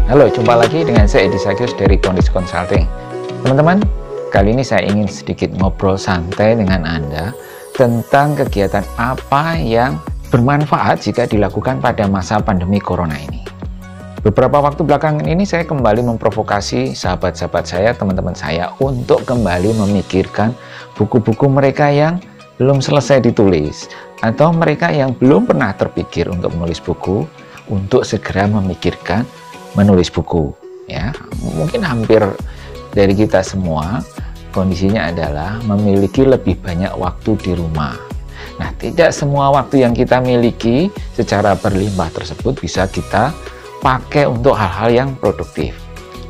Halo, jumpa lagi dengan saya Edi Sakyus dari Kondis Consulting. Teman-teman, kali ini saya ingin sedikit ngobrol santai dengan Anda tentang kegiatan apa yang bermanfaat jika dilakukan pada masa pandemi Corona ini. Beberapa waktu belakangan ini saya kembali memprovokasi sahabat-sahabat saya, teman-teman saya untuk kembali memikirkan buku-buku mereka yang belum selesai ditulis atau mereka yang belum pernah terpikir untuk menulis buku, untuk segera memikirkan menulis buku. Ya, mungkin hampir dari kita semua kondisinya adalah memiliki lebih banyak waktu di rumah. Nah, tidak semua waktu yang kita miliki secara berlimpah tersebut bisa kita pakai untuk hal-hal yang produktif.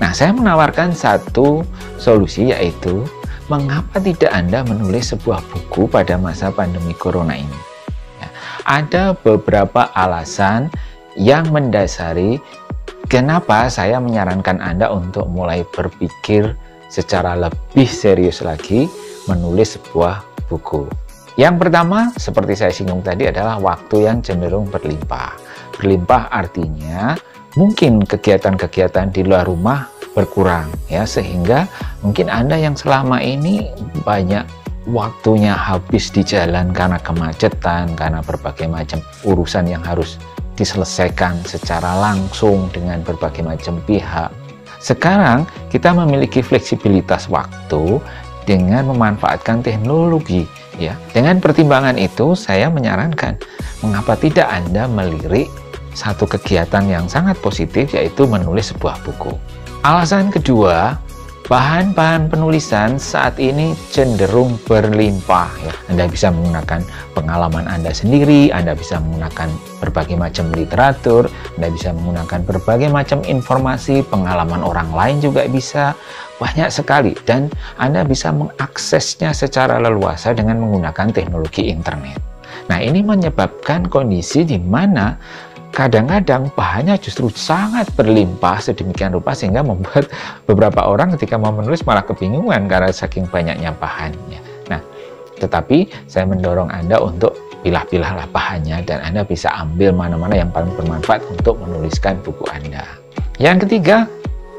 Nah, saya menawarkan satu solusi, yaitu mengapa tidak Anda menulis sebuah buku pada masa pandemi Corona ini. Ya, ada beberapa alasan yang mendasari kenapa saya menyarankan Anda untuk mulai berpikir secara lebih serius lagi menulis sebuah buku. Yang pertama, seperti saya singgung tadi, adalah waktu yang cenderung berlimpah. Berlimpah artinya mungkin kegiatan-kegiatan di luar rumah berkurang, ya, sehingga mungkin Anda yang selama ini banyak waktunya habis di jalan karena kemacetan, karena berbagai macam urusan yang harus diselesaikan secara langsung dengan berbagai macam pihak. Sekarang kita memiliki fleksibilitas waktu dengan memanfaatkan teknologi, ya. Dengan pertimbangan itu, saya menyarankan mengapa tidak Anda melirik satu kegiatan yang sangat positif, yaitu menulis sebuah buku. Alasan kedua, bahan-bahan penulisan saat ini cenderung berlimpah, ya. Anda bisa menggunakan pengalaman Anda sendiri, Anda bisa menggunakan berbagai macam literatur, Anda bisa menggunakan berbagai macam informasi, pengalaman orang lain juga bisa, banyak sekali, dan Anda bisa mengaksesnya secara leluasa dengan menggunakan teknologi internet. Nah, ini menyebabkan kondisi di mana kadang-kadang bahannya justru sangat berlimpah sedemikian rupa sehingga membuat beberapa orang ketika mau menulis malah kebingungan karena saking banyaknya bahannya. Nah, tetapi saya mendorong Anda untuk pilah-pilahlah bahannya dan Anda bisa ambil mana-mana yang paling bermanfaat untuk menuliskan buku Anda. Yang ketiga,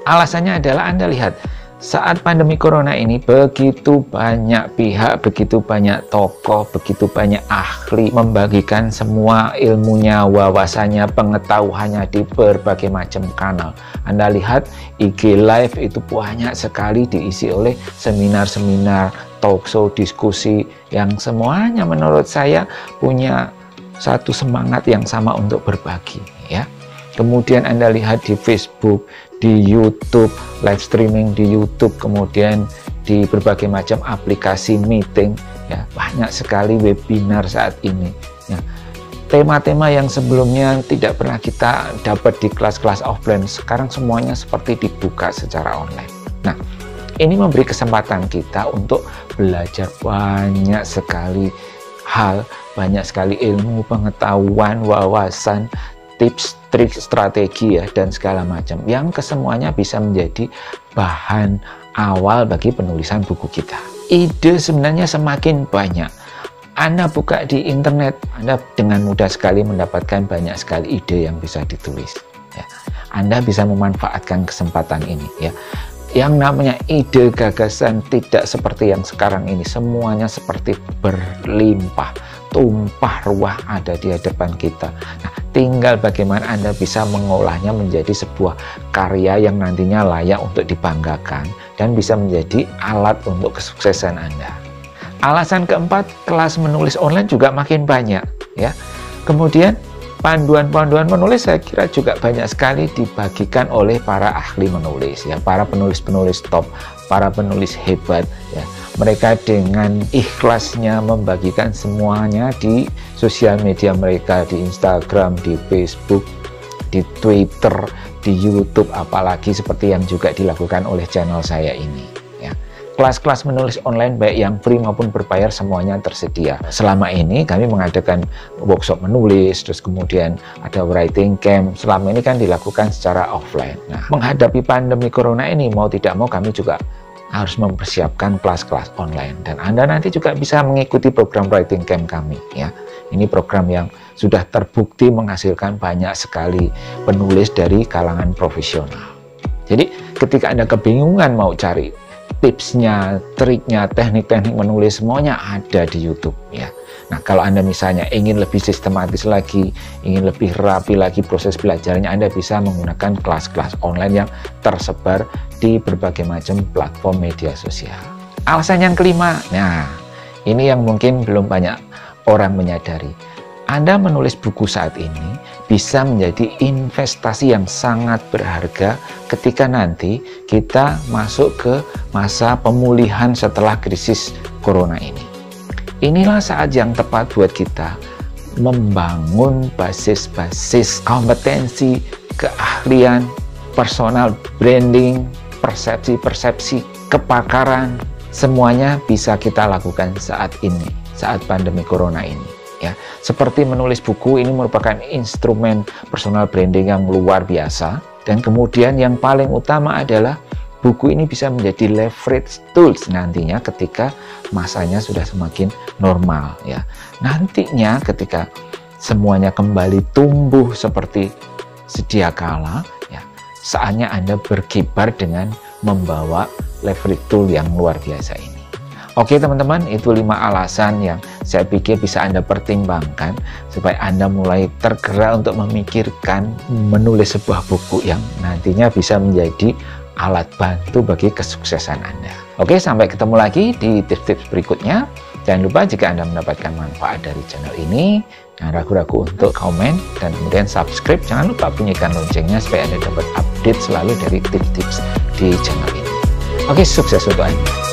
alasannya adalah Anda lihat, saat pandemi Corona ini begitu banyak pihak, begitu banyak tokoh, begitu banyak ahli membagikan semua ilmunya, wawasannya, pengetahuannya di berbagai macam kanal. Anda lihat IG Live itu banyak sekali diisi oleh seminar-seminar, talkshow, diskusi yang semuanya menurut saya punya satu semangat yang sama untuk berbagi, ya. Kemudian Anda lihat di Facebook, di YouTube, live streaming di YouTube, kemudian di berbagai macam aplikasi meeting, ya, banyak sekali webinar saat ini, ya. Tema-tema yang sebelumnya tidak pernah kita dapat di kelas-kelas offline, sekarang semuanya seperti dibuka secara online. Nah, ini memberi kesempatan kita untuk belajar banyak sekali hal, banyak sekali ilmu, pengetahuan, wawasan, tips, trik, strategi, ya, dan segala macam yang kesemuanya bisa menjadi bahan awal bagi penulisan buku kita. Ide sebenarnya semakin banyak. Anda buka di internet, Anda dengan mudah sekali mendapatkan banyak sekali ide yang bisa ditulis, ya. Anda bisa memanfaatkan kesempatan ini, ya. Yang namanya ide, gagasan tidak seperti yang sekarang ini, semuanya seperti berlimpah, tumpah ruah ada di hadapan kita. Nah, tinggal bagaimana Anda bisa mengolahnya menjadi sebuah karya yang nantinya layak untuk dibanggakan dan bisa menjadi alat untuk kesuksesan Anda. Alasan keempat, kelas menulis online juga makin banyak, ya. Kemudian panduan-panduan menulis saya kira juga banyak sekali dibagikan oleh para ahli menulis, ya, para penulis-penulis top, para penulis hebat, ya. Mereka dengan ikhlasnya membagikan semuanya di sosial media mereka, di Instagram, di Facebook, di Twitter, di YouTube, apalagi seperti yang juga dilakukan oleh channel saya ini, ya. Kelas-kelas menulis online baik yang free maupun berbayar semuanya tersedia. Selama ini kami mengadakan workshop menulis, terus kemudian ada writing camp. Selama ini kan dilakukan secara offline. Nah, menghadapi pandemi Corona ini mau tidak mau kami juga harus mempersiapkan kelas-kelas online, dan Anda nanti juga bisa mengikuti program writing camp kami, ya. Ini program yang sudah terbukti menghasilkan banyak sekali penulis dari kalangan profesional. Jadi ketika Anda kebingungan mau cari tipsnya, triknya, teknik-teknik menulis, semuanya ada di YouTube ya. Nah, kalau Anda misalnya ingin lebih sistematis lagi, ingin lebih rapi lagi proses belajarnya, Anda bisa menggunakan kelas-kelas online yang tersebar di berbagai macam platform media sosial. Alasan yang kelima, nah ini yang mungkin belum banyak orang menyadari. Anda menulis buku saat ini bisa menjadi investasi yang sangat berharga ketika nanti kita masuk ke masa pemulihan setelah krisis corona ini. Inilah saat yang tepat buat kita membangun basis-basis kompetensi, keahlian, personal branding, persepsi-persepsi, kepakaran. Semuanya bisa kita lakukan saat ini, saat pandemi corona ini. Ya, seperti menulis buku ini merupakan instrumen personal branding yang luar biasa. Dan kemudian yang paling utama adalah buku ini bisa menjadi leverage tools nantinya ketika masanya sudah semakin normal ya. Nantinya ketika semuanya kembali tumbuh seperti sedia kala ya, saatnya Anda berkibar dengan membawa leverage tool yang luar biasa ini. Oke teman-teman, itu 5 alasan yang saya pikir bisa Anda pertimbangkan supaya Anda mulai tergerak untuk memikirkan menulis sebuah buku yang nantinya bisa menjadi alat bantu bagi kesuksesan Anda. Oke, sampai ketemu lagi di tips-tips berikutnya. Jangan lupa jika Anda mendapatkan manfaat dari channel ini, jangan ragu-ragu untuk komen dan kemudian subscribe. Jangan lupa bunyikan loncengnya supaya Anda dapat update selalu dari tips-tips di channel ini. Oke, sukses untuk Anda.